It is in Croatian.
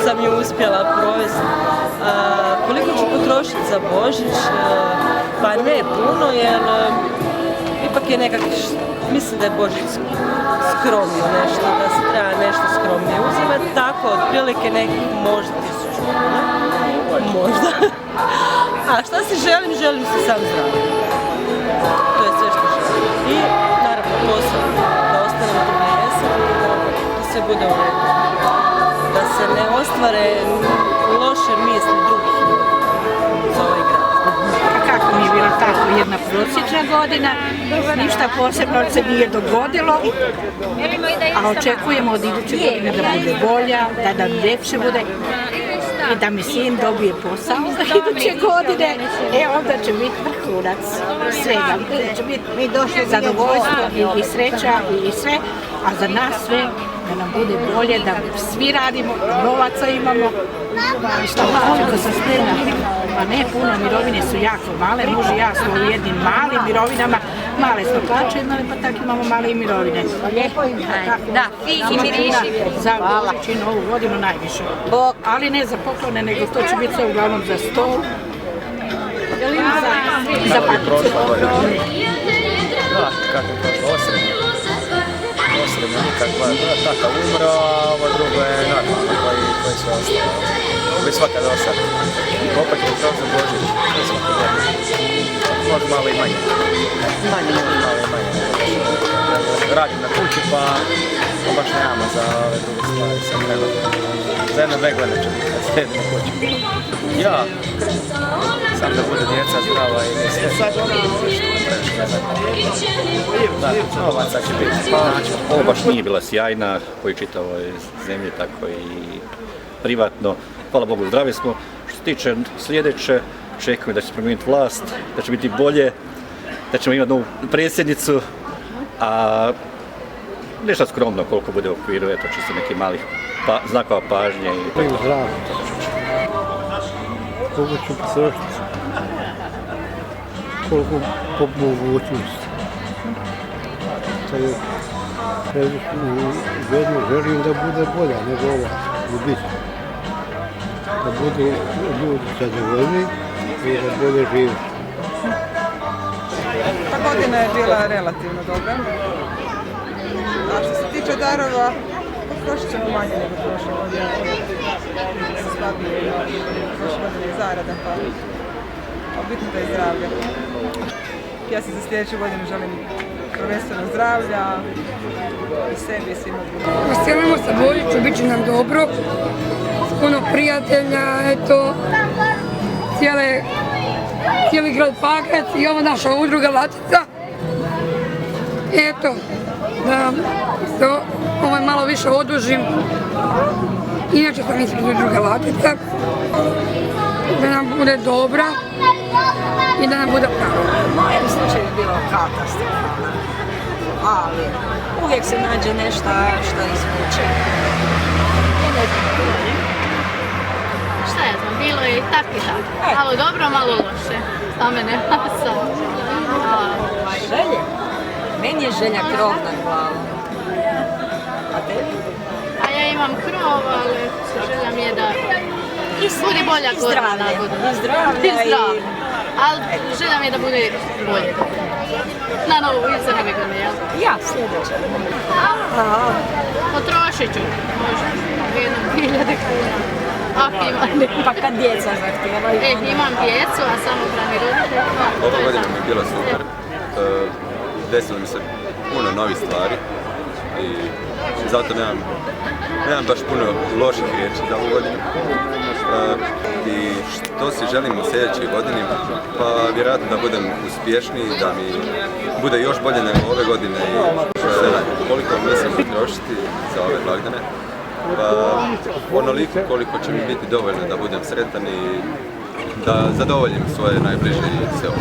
sam ju uspjela provesti. Koliko ću potrošiti za Božić? Pa ne puno, jer ipak je nekak, mislim da je Božić skromno nešto, da se treba nešto skromnije uzimati, tako otprilike nekih možda 1000 kuna, možda. A šta si želim? Želim si sam zdravlje. To je sve što želim. I naravno posao, da ostanem tu gdje jesam i da sve bude u redu. Da se ne ostvare loše misli drugih ljudi za ovaj grad. Kako mi je bila tako jedna prosječna godina, ništa posebno se nije dogodilo, a očekujemo od iduće godine da bude bolja, da nam ljepše bude i da mi sin dobije posao za iduće godine, onda će biti vrhunac svega, će biti zadovoljstvo i sreća i sve, a za nas sve da nam bude bolje, da svi radimo, novaca imamo, i što ako sam spremna, pa ne puno, mirovine su jako male, muž i ja smo u jednim malim mirovinama, male smo plaće imali, pa tako imamo male i mirovine. Lijepo im da, i miriši. Za Božić i Novu godinu najviše. Ali ne za poklone, nego to će biti sve uglavnom za stol. Za paticu. Kako je prošlo? Osrednje nikakva, tata umro, a ovo drugo je nakon koji sve ostalo. Već svaka do sad. Opet je to za Božić, svaki godin. Možda malo i manje. Malo i manje. Radim na kući, pa baš nemamo za ove druge stvari. Sad treba za jedno dve godine će biti kad sredim na kući. Ja, sam da bude djeca zdrava i ne sve. Da, novaca će biti. Ovo baš nije bila sjajna, koji čitavoj zemlji, tako i privatno. Hvala Bogu, zdravi smo. Što se tiče sljedeće, očekujem da će se promijeniti vlast, da će biti bolje, da ćemo imati novu predsjednicu, a nešto skromno koliko bude u okviru, eto čisto nekih malih znakova pažnje i tako. Zdravo. Koliko ću potrošiti? Koliko po mogućnosti. Jedno želim da bude bolja nego ova, u biti. Da budu ljudi zadovoljni i da bolje žive. Ta godina je bila relativno dobra. A što se tiče darova, potrošit ćemo manje nego prošle godine. Se slabije prošle godine zarada, pa bitno da je zdravlje. Ja se za sljedeću godinu želim prvenstveno zdravlja i sebi i svima drugima. Veselimo se Božiću, bit će nam dobro, s puno prijatelja, eto, cijeli grad Pakrac i ova naša udruga Latica. Eto, da se malo više odužim, inače sam ispred udruge Latica, da nam bude dobra i da nam bude pravo. U mojem slučaju je bilo katastrofalno, ali uvijek se nađe nešto što izvuče. Šta ja znam, bilo je i tak i tak. Malo dobro, malo loše. Za mene sam. Želje? Meni je želja krov nad glavom. A tebi? A ja imam krov, ali želja mi je da bude bolja godina. I zdravlja. Ali želja mi je da bude bolje. Na novu ili za nove godine, jel? Ja, sljedeće. Potrošit ću, možda, 2000 kuna. Ako imam. Pa kad djeca zahtijevaju? Imam djecu, a samohrani roditelj. Ova godina mi je bila super. Desilo mi se puno novih stvari i zato nemam baš puno loših riječi za ovu godinu. I što si želim u sljedećoj godini, pa vjerojatno da budem uspješniji, da mi bude još bolje nego ove godine i koliko mislim potrošiti za ove blagdane. Pa onoliko koliko će mi biti dovoljno da budem sretan i da zadovoljim svoje najbliže i sve ovo.